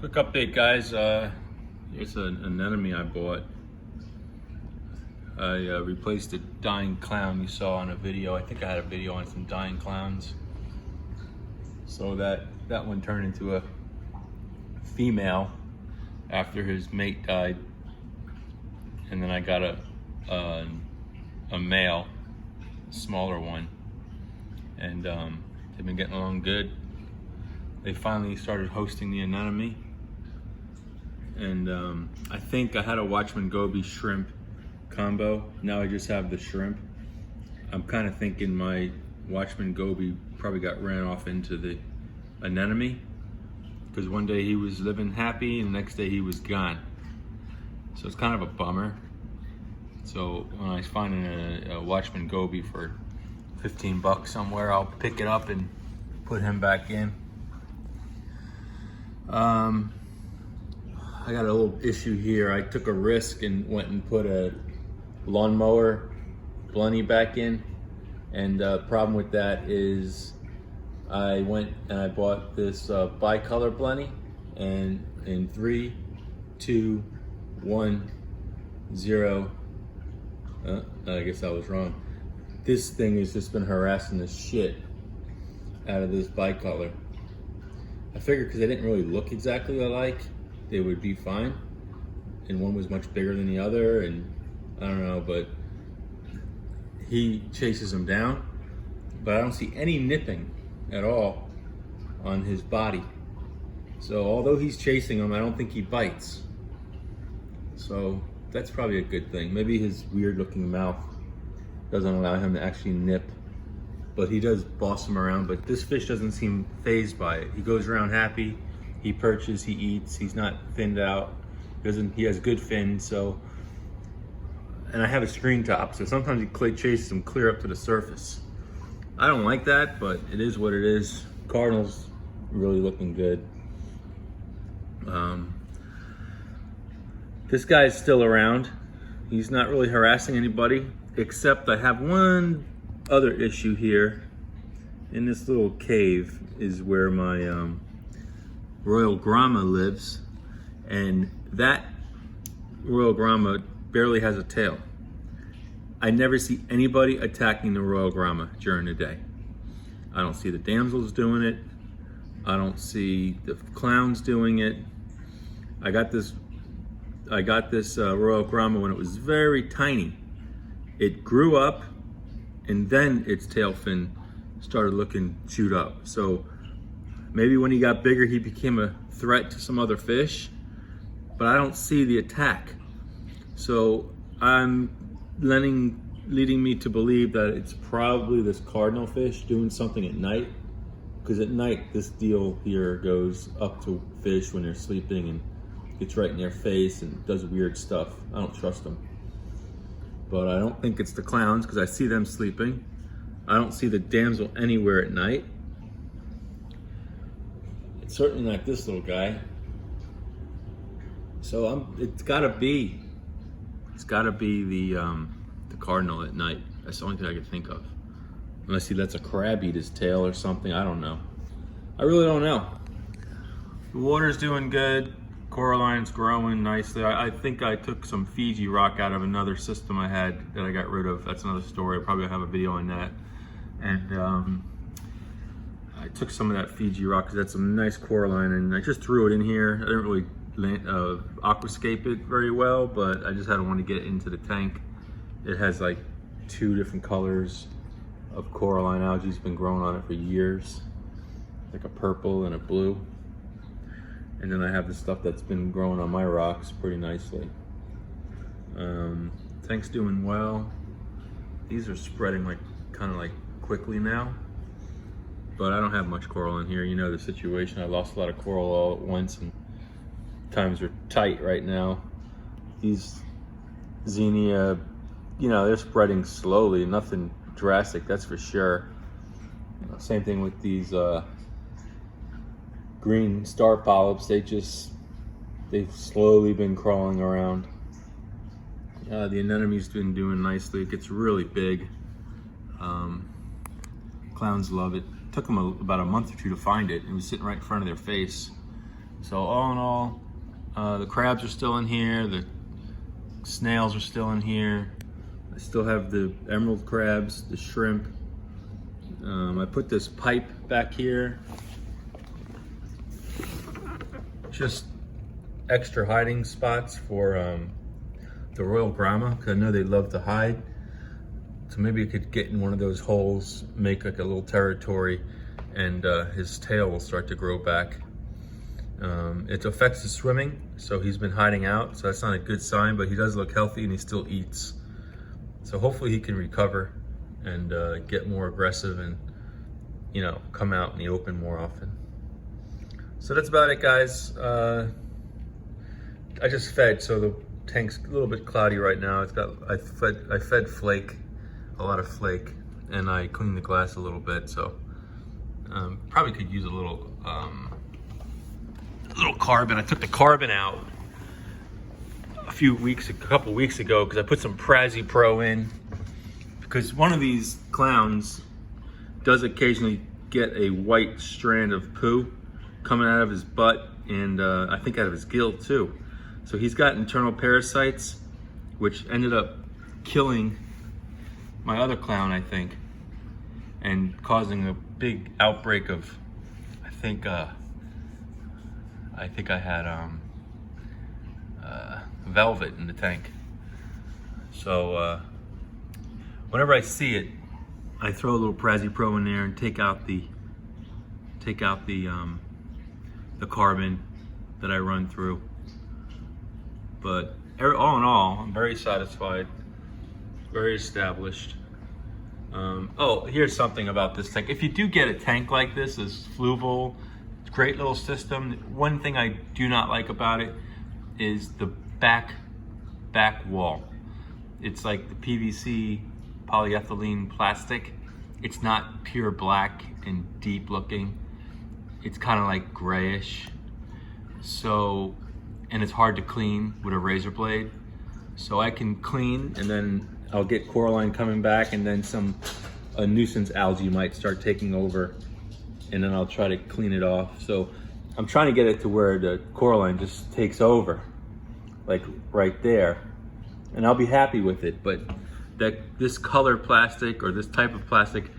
Quick update, guys. Here's an anemone I bought. I replaced a dying clown you saw on a video. I think I had a video on some dying clowns. So that one turned into a female after his mate died, and then I got a male, smaller one, and they've been getting along good. They finally started hosting the anemone, and I think I had a Watchman Goby shrimp combo. Now I just have the shrimp. I'm kind of thinking my Watchman Goby probably got ran off into the anemone, because one day he was living happy and the next day he was gone. So it's kind of a bummer. So when I find a Watchman Goby for 15 bucks somewhere, I'll pick it up and put him back in. I got a little issue here. I took a risk and went and put a lawnmower Benny back in, and the problem with that is I went and I bought this Bicolor Benny, and in 3, 2, 1, 0. I guess I was wrong. This thing has just been harassing the shit out of this Bicolor. I figured because they didn't really look exactly alike, they would be fine. And one was much bigger than the other, and I don't know, but he chases him down, but I don't see any nipping at all on his body. So although he's chasing him, I don't think he bites. So that's probably a good thing. Maybe his weird looking mouth doesn't allow him to actually nip, but he does boss him around. But this fish doesn't seem fazed by it. He goes around happy, he perches, he eats, he's not finned out. He has good fins, so. And I have a screen top, so sometimes he chases him clear up to the surface. I don't like that, but it is what it is. Cardinals really looking good. This guy's still around. He's not really harassing anybody, except I have one other issue here. In this little cave is where my Royal Grama lives, and that Royal Grama barely has a tail. I never see anybody attacking the Royal Grama during the day. I don't see the damsels doing it. I don't see the clowns doing it. I got this Royal Grama when it was very tiny. It grew up, and then its tail fin started looking chewed up. So maybe when he got bigger, he became a threat to some other fish, but I don't see the attack. So I'm leading me to believe that it's probably this cardinal fish doing something at night, because at night this deal here goes up to fish when they're sleeping and gets right in their face and does weird stuff. I don't trust them. But I don't think it's the clowns, because I see them sleeping. I don't see the damsel anywhere at night. It's certainly not this little guy. So it's gotta be the cardinal at night. That's the only thing I can think of. Unless he lets a crab eat his tail or something, I don't know. I really don't know. The water's doing good. Coralline's growing nicely. I think I took some Fiji rock out of another system I had that I got rid of. That's another story. I probably have a video on that. And I took some of that Fiji rock because that's some nice coralline, and I just threw it in here. I didn't really aquascape it very well, but I just had to want to get it into the tank. It has like 2 different colors of coralline algae. It's been growing on it for years, like a purple and a blue. And then I have the stuff that's been growing on my rocks pretty nicely. Tank's doing well. These are spreading kind of quickly now, but I don't have much coral in here. You know the situation. I lost a lot of coral all at once, and times are tight right now. These Zinnia, they're spreading slowly, nothing drastic, that's for sure. Same thing with these green star polyps. They've slowly been crawling around. The anemone's been doing nicely. It gets really big. Clowns love it. Took them about a month or two to find it. It was sitting right in front of their face. So all in all, the crabs are still in here, the snails are still in here. I still have the emerald crabs, the shrimp. I put this pipe back here. Just extra hiding spots for the royal grama, because I know they love to hide. So maybe I could get in one of those holes, make like a little territory, and his tail will start to grow back. It affects his swimming, so he's been hiding out, so that's not a good sign, but he does look healthy and he still eats. So hopefully he can recover and get more aggressive and, you know, come out in the open more often. So that's about it, guys. I just fed, so the tank's a little bit cloudy right now. I fed flake, a lot of flake, and I cleaned the glass a little bit, so probably could use a little carbon. I took the carbon out a couple weeks ago because I put some Prazi Pro in, because one of these clowns does occasionally get a white strand of poo coming out of his butt, and I think out of his gill too. So he's got internal parasites, which ended up killing my other clown, I think, and causing a big outbreak of, I think I had velvet in the tank. So whenever I see it, I throw a little Prazi Pro in there and take out the carbon that I run through. But all in all, I'm very satisfied, very established. Oh, here's something about this tank. If you do get a tank like this fluval, great little system. One thing I do not like about it is the back wall. It's like the PVC polyethylene plastic. It's not pure black and deep looking. It's kind of like grayish. So, and it's hard to clean with a razor blade. So I can clean, and then I'll get coralline coming back, and then a nuisance algae might start taking over, and then I'll try to clean it off. So I'm trying to get it to where the coralline just takes over, like right there, and I'll be happy with it. But this color plastic, or this type of plastic,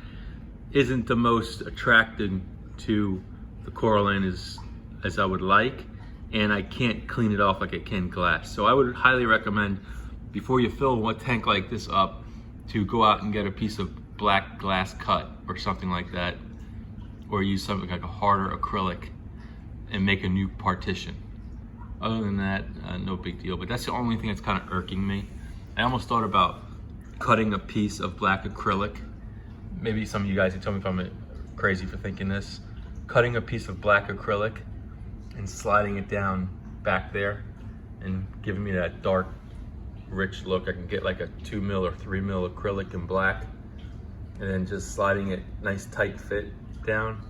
isn't the most attracted to the coralline as I would like, and I can't clean it off like I can glass. So I would highly recommend, before you fill a tank like this up, to go out and get a piece of black glass cut or something like that, or use something like a harder acrylic and make a new partition. Other than that, no big deal. But that's the only thing that's kind of irking me. I almost thought about cutting a piece of black acrylic. Maybe some of you guys can tell me if I'm crazy for thinking this. Cutting a piece of black acrylic and sliding it down back there and giving me that dark, rich look. I can get like a 2 mil or 3 mil acrylic in black, and then just sliding it nice tight fit down,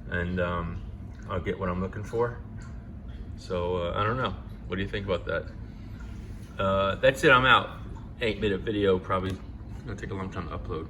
and I'll get what I'm looking for. So I don't know. What do you think about that? That's it, I'm out. 8-minute video, probably gonna take a long time to upload.